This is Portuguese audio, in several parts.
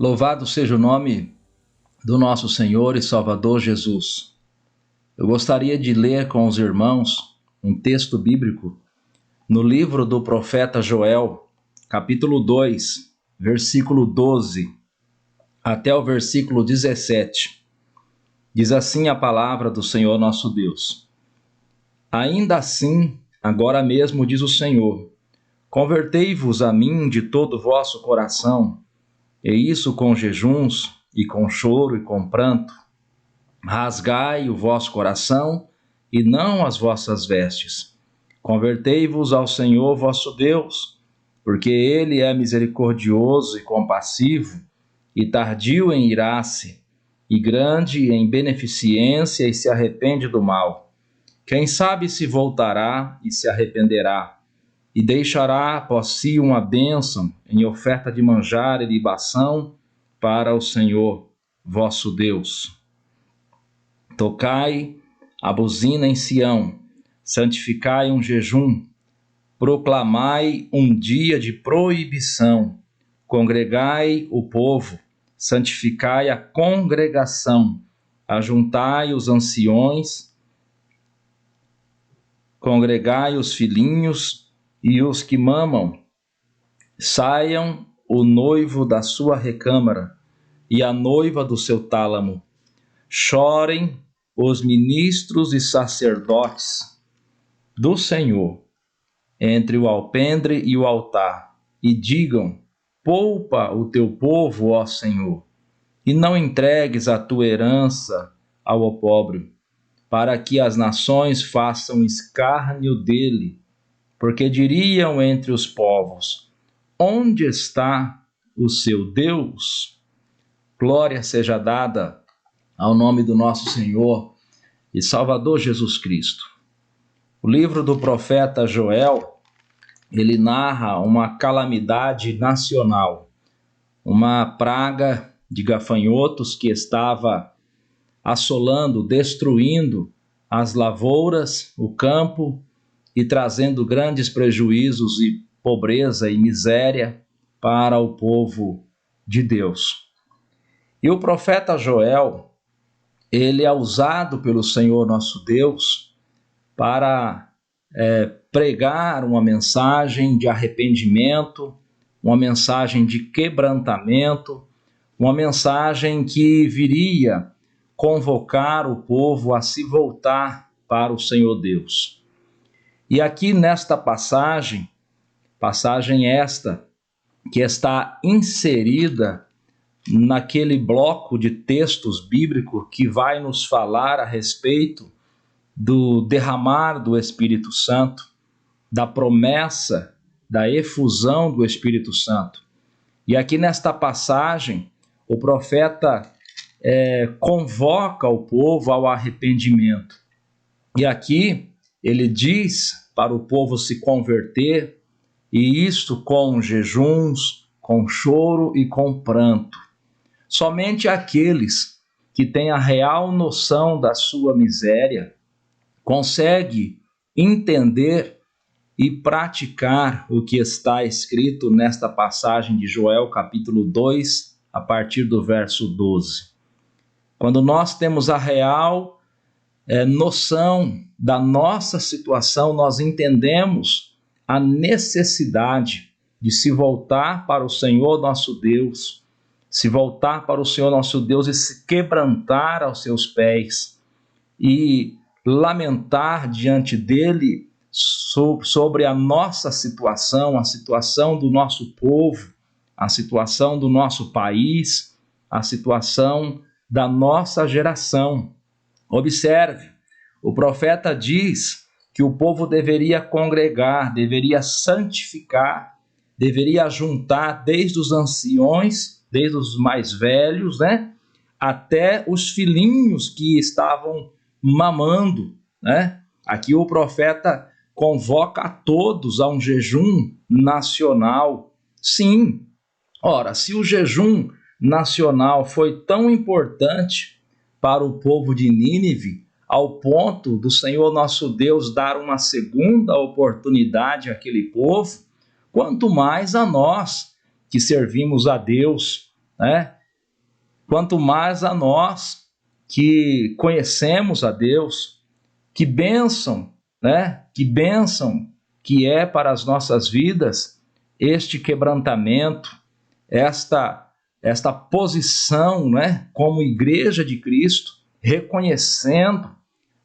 Louvado seja o nome do nosso Senhor e Salvador Jesus. Eu gostaria de ler com os irmãos um texto bíblico no livro do profeta Joel, capítulo 2, versículo 12, até o versículo 17. Diz assim a palavra do Senhor nosso Deus. Ainda assim, agora mesmo diz o Senhor, convertei-vos a mim de todo o vosso coração, e isso com jejuns, e com choro, e com pranto. Rasgai o vosso coração, e não as vossas vestes. Convertei-vos ao Senhor vosso Deus, porque Ele é misericordioso e compassivo, e tardio em irar-se, e grande em beneficência, e se arrepende do mal. Quem sabe se voltará e se arrependerá, e deixará após si uma bênção em oferta de manjar e libação para o Senhor vosso Deus. Tocai a buzina em Sião, santificai um jejum, proclamai um dia de proibição, congregai o povo, santificai a congregação, ajuntai os anciões, congregai os filhinhos e os que mamam. Saiam o noivo da sua recâmara e a noiva do seu tálamo. Chorem os ministros e sacerdotes do Senhor entre o alpendre e o altar, e digam: poupa o teu povo, ó Senhor, e não entregues a tua herança ao opróbrio, para que as nações façam escárnio dele, porque diriam entre os povos: onde está o seu Deus? Glória seja dada ao nome do nosso Senhor e Salvador Jesus Cristo. O livro do profeta Joel, ele narra uma calamidade nacional, uma praga de gafanhotos que estava assolando, destruindo as lavouras, o campo e trazendo grandes prejuízos e pobreza e miséria para o povo de Deus. E o profeta Joel, ele é usado pelo Senhor nosso Deus para pregar uma mensagem de arrependimento, uma mensagem de quebrantamento, uma mensagem que viria convocar o povo a se voltar para o Senhor Deus. E aqui nesta passagem esta que está inserida naquele bloco de textos bíblicos que vai nos falar a respeito do derramar do Espírito Santo, da promessa, da efusão do Espírito Santo. E aqui nesta passagem, o profeta convoca o povo ao arrependimento. E aqui ele diz para o povo se converter, e isto com jejuns, com choro e com pranto. Somente aqueles que têm a real noção da sua miséria conseguem entender e praticar o que está escrito nesta passagem de Joel, capítulo 2, a partir do verso 12. Quando nós temos a real noção da nossa situação, nós entendemos a necessidade de se voltar para o Senhor nosso Deus, se voltar para o Senhor nosso Deus e se quebrantar aos seus pés e lamentar diante dele sobre a nossa situação, a situação do nosso povo, a situação do nosso país, a situação da nossa geração. Observe, o profeta diz que o povo deveria congregar, deveria santificar, deveria juntar desde os anciões, desde os mais velhos, até os filhinhos que estavam mamando, Aqui o profeta convoca a todos a um jejum nacional. Sim, ora, se o jejum nacional foi tão importante para o povo de Nínive, ao ponto do Senhor nosso Deus dar uma segunda oportunidade àquele povo, quanto mais a nós que servimos a Deus, né? Quanto mais a nós que conhecemos a Deus, que bênção, né? Que bênção que é para as nossas vidas este quebrantamento, esta posição, né? Como igreja de Cristo, reconhecendo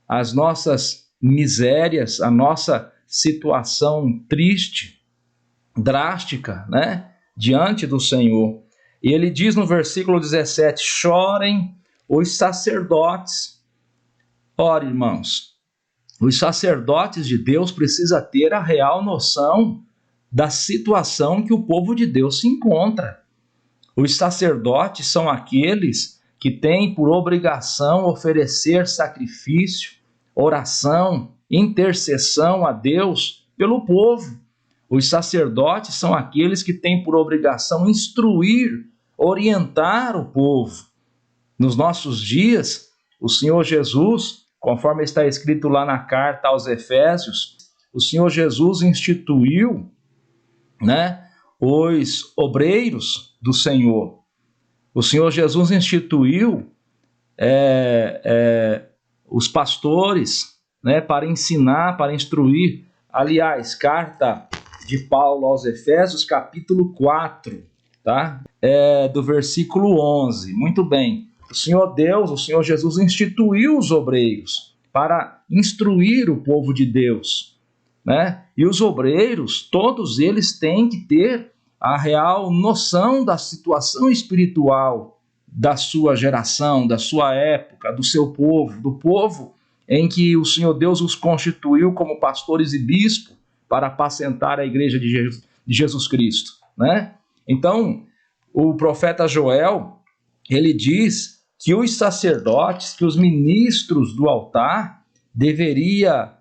as nossas misérias, a nossa situação triste, drástica, né? Diante do Senhor. E ele diz no versículo 17: chorem os sacerdotes. Ora, irmãos, os sacerdotes de Deus precisam ter a real noção da situação que o povo de Deus se encontra. Os sacerdotes são aqueles que têm por obrigação oferecer sacrifício, oração, intercessão a Deus pelo povo. Os sacerdotes são aqueles que têm por obrigação instruir, orientar o povo. Nos nossos dias, o Senhor Jesus, conforme está escrito lá na carta aos Efésios, o Senhor Jesus instituiu, né, os obreiros do Senhor. O Senhor Jesus instituiu os pastores, né, para ensinar, para instruir. Aliás, carta de Paulo aos Efésios, capítulo 4, tá? Do versículo 11. Muito bem. O Senhor Deus, o Senhor Jesus instituiu os obreiros para instruir o povo de Deus, né? E os obreiros, todos eles têm que ter a real noção da situação espiritual da sua geração, da sua época, do seu povo, do povo em que o Senhor Deus os constituiu como pastores e bispos para apacentar a igreja de Jesus Cristo, né? Então, o profeta Joel, ele diz que os sacerdotes, que os ministros do altar deveria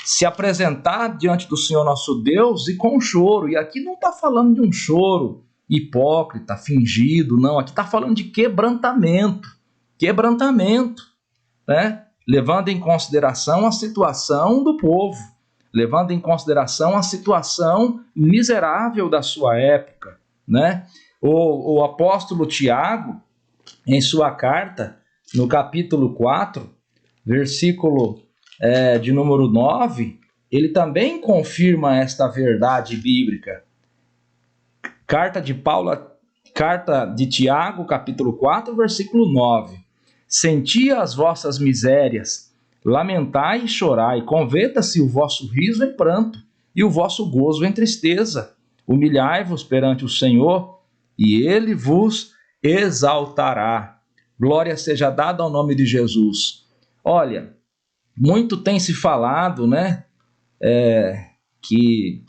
se apresentar diante do Senhor nosso Deus e com choro. E aqui não está falando de um choro hipócrita, fingido, não. Aqui está falando de quebrantamento, né? Levando em consideração a situação do povo, levando em consideração a situação miserável da sua época, né? O apóstolo Tiago, em sua carta, no capítulo 4, versículo de número 9, ele também confirma esta verdade bíblica. Carta de Tiago, capítulo 4, versículo 9. Senti as vossas misérias, lamentai e chorai, converta-se o vosso riso em pranto, e o vosso gozo em tristeza. Humilhai-vos perante o Senhor, e ele vos exaltará. Glória seja dada ao nome de Jesus. Olha, muito tem se falado, né, que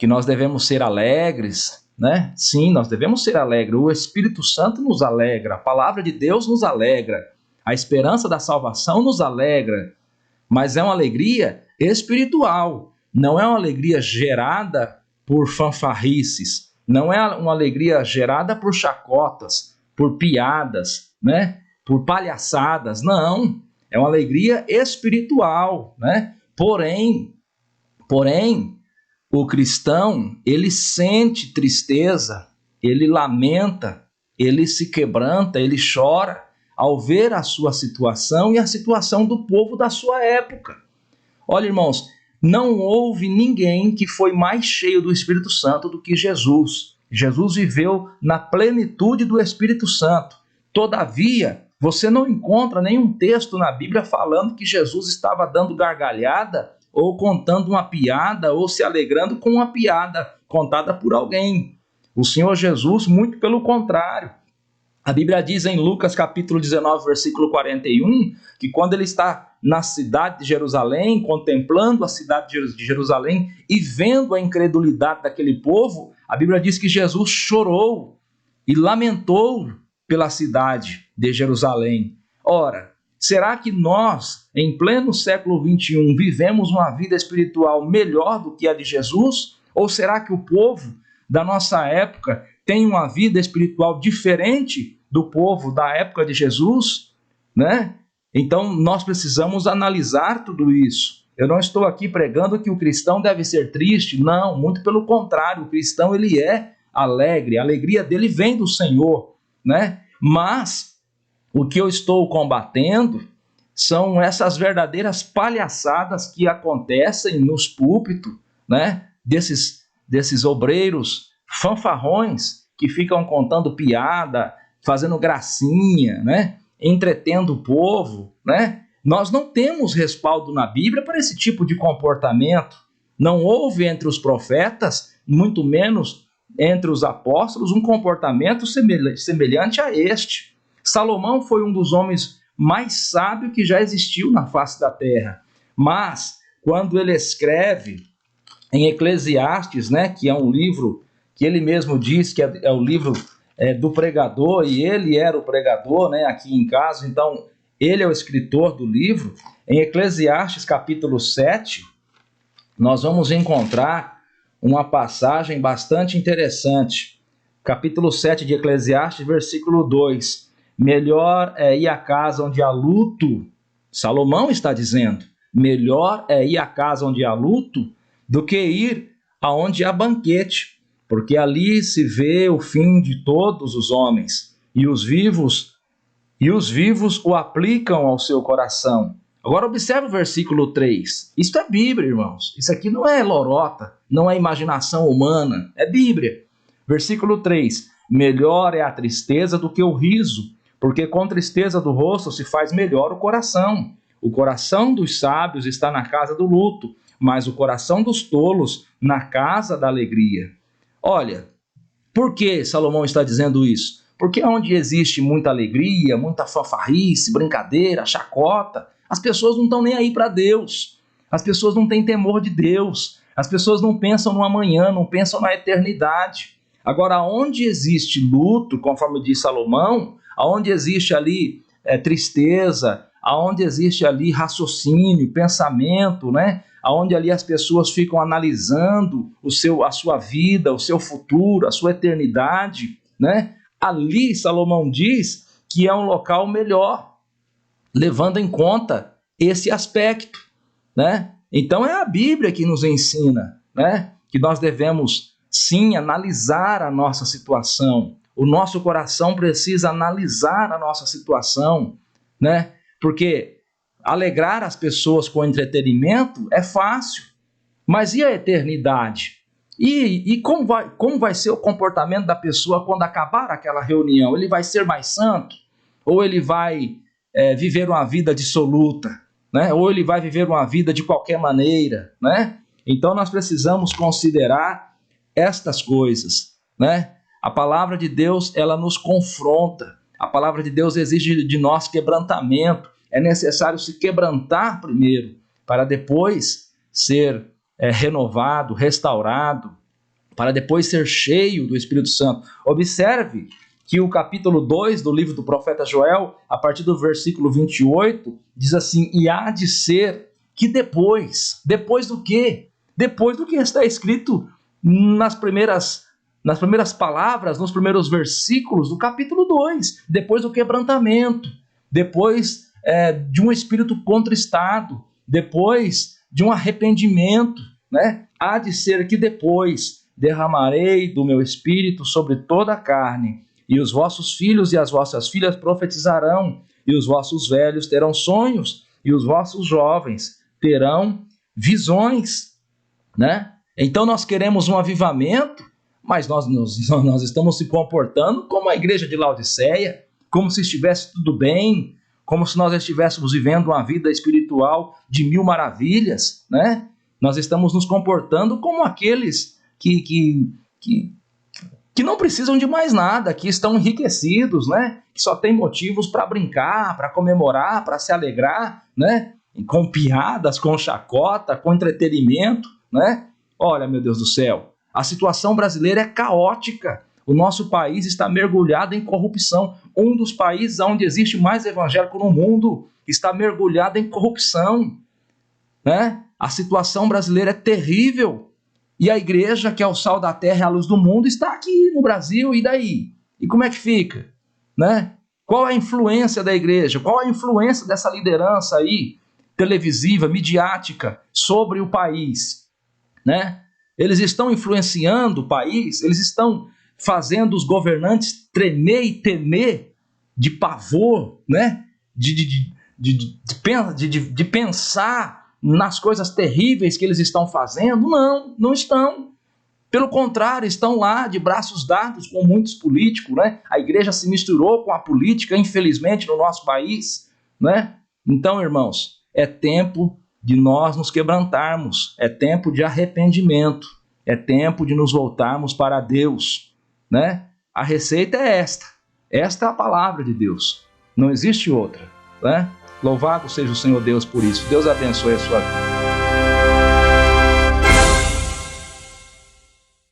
nós devemos ser alegres, né? Sim, nós devemos ser alegres. O Espírito Santo nos alegra, a palavra de Deus nos alegra, a esperança da salvação nos alegra, mas é uma alegria espiritual, não é uma alegria gerada por fanfarrices, não é uma alegria gerada por chacotas, por piadas, né? Por palhaçadas, não. É uma alegria espiritual, né? Porém, o cristão, ele sente tristeza, ele lamenta, ele se quebranta, ele chora ao ver a sua situação e a situação do povo da sua época. Olha, irmãos, não houve ninguém que foi mais cheio do Espírito Santo do que Jesus. Jesus viveu na plenitude do Espírito Santo. Todavia, você não encontra nenhum texto na Bíblia falando que Jesus estava dando gargalhada ou contando uma piada ou se alegrando com uma piada contada por alguém. O Senhor Jesus, muito pelo contrário. A Bíblia diz em Lucas capítulo 19, versículo 41, que quando ele está na cidade de Jerusalém, contemplando a cidade de Jerusalém e vendo a incredulidade daquele povo, a Bíblia diz que Jesus chorou e lamentou pela cidade de Jerusalém. Ora, será que nós, em pleno século 21, vivemos uma vida espiritual melhor do que a de Jesus? Ou será que o povo da nossa época tem uma vida espiritual diferente do povo da época de Jesus, né? Então, nós precisamos analisar tudo isso. Eu não estou aqui pregando que o cristão deve ser triste, não, muito pelo contrário, o cristão ele é alegre, a alegria dele vem do Senhor, né? Mas o que eu estou combatendo são essas verdadeiras palhaçadas que acontecem nos púlpitos, né? Desses obreiros fanfarrões que ficam contando piada, fazendo gracinha, né? Entretendo o povo, né? Nós não temos respaldo na Bíblia para esse tipo de comportamento. Não houve entre os profetas, muito menos entre os apóstolos, um comportamento semelhante a este. Salomão foi um dos homens mais sábios que já existiu na face da terra. Mas, quando ele escreve em Eclesiastes, né, que é um livro que ele mesmo diz que é o livro do pregador, e ele era o pregador, né, aqui em casa, então ele é o escritor do livro. Em Eclesiastes capítulo 7, nós vamos encontrar uma passagem bastante interessante. Capítulo 7 de Eclesiastes, versículo 2. Melhor é ir à casa onde há luto, Salomão está dizendo, melhor é ir à casa onde há luto do que ir aonde há banquete, porque ali se vê o fim de todos os homens, e os vivos o aplicam ao seu coração. Agora observe o versículo 3. Isso é Bíblia, irmãos. Isso aqui não é lorota, não é imaginação humana, é Bíblia. Versículo 3. Melhor é a tristeza do que o riso, porque com tristeza do rosto se faz melhor o coração. O coração dos sábios está na casa do luto, mas o coração dos tolos na casa da alegria. Olha, por que Salomão está dizendo isso? Porque onde existe muita alegria, muita fanfarrice, brincadeira, chacota, as pessoas não estão nem aí para Deus. As pessoas não têm temor de Deus. As pessoas não pensam no amanhã, não pensam na eternidade. Agora, onde existe luto, conforme diz Salomão, onde existe ali tristeza, onde existe ali raciocínio, pensamento, né? Onde ali as pessoas ficam analisando a sua vida, o seu futuro, a sua eternidade, né? Ali Salomão diz que é um local melhor, levando em conta esse aspecto, né? Então é a Bíblia que nos ensina, né? Que nós devemos sim analisar a nossa situação. O nosso coração precisa analisar a nossa situação, né? Porque alegrar as pessoas com entretenimento é fácil, mas e a eternidade? E como vai ser o comportamento da pessoa quando acabar aquela reunião? Ele vai ser mais santo? Ou ele vai viver uma vida dissoluta? Né? Ou ele vai viver uma vida de qualquer maneira? Né? Então nós precisamos considerar estas coisas. Né? A palavra de Deus, ela nos confronta. A palavra de Deus exige de nós quebrantamento. É necessário se quebrantar primeiro, para depois ser renovado, restaurado, para depois ser cheio do Espírito Santo. Observe que o capítulo 2 do livro do profeta Joel, a partir do versículo 28, diz assim: e há de ser que depois do quê? Depois do que está escrito nas primeiras palavras, nos primeiros versículos do capítulo 2, depois do quebrantamento, depois de um espírito contristado, depois de um arrependimento, né? Há de ser que depois derramarei do meu espírito sobre toda a carne, e os vossos filhos e as vossas filhas profetizarão, e os vossos velhos terão sonhos, e os vossos jovens terão visões, né? Então nós queremos um avivamento, mas nós estamos se comportando como a igreja de Laodiceia, como se estivesse tudo bem, como se nós estivéssemos vivendo uma vida espiritual de mil maravilhas, né? Nós estamos nos comportando como aqueles que não precisam de mais nada, que estão enriquecidos, né? Que só tem motivos para brincar, para comemorar, para se alegrar, né? Com piadas, com chacota, com entretenimento, né? Olha, meu Deus do céu, a situação brasileira é caótica. O nosso país está mergulhado em corrupção. Um dos países onde existe mais evangélico no mundo está mergulhado em corrupção, né? A situação brasileira é terrível. E a igreja, que é o sal da terra e a luz do mundo, está aqui no Brasil, e daí? E como é que fica? Né? Qual é a influência da igreja? Qual é a influência dessa liderança aí, televisiva, midiática, sobre o país? Né? Eles estão influenciando o país? Eles estão fazendo os governantes tremer e temer de pavor, né? De pensar nas coisas terríveis que eles estão fazendo. Não, não estão. Pelo contrário, estão lá de braços dados com muitos políticos, né? A igreja se misturou com a política, infelizmente, no nosso país, né? Então, irmãos, é tempo de nós nos quebrantarmos, é tempo de arrependimento, é tempo de nos voltarmos para Deus, né? A receita é esta é a palavra de Deus, não existe outra, né? Louvado seja o Senhor Deus por isso. Deus abençoe a sua vida.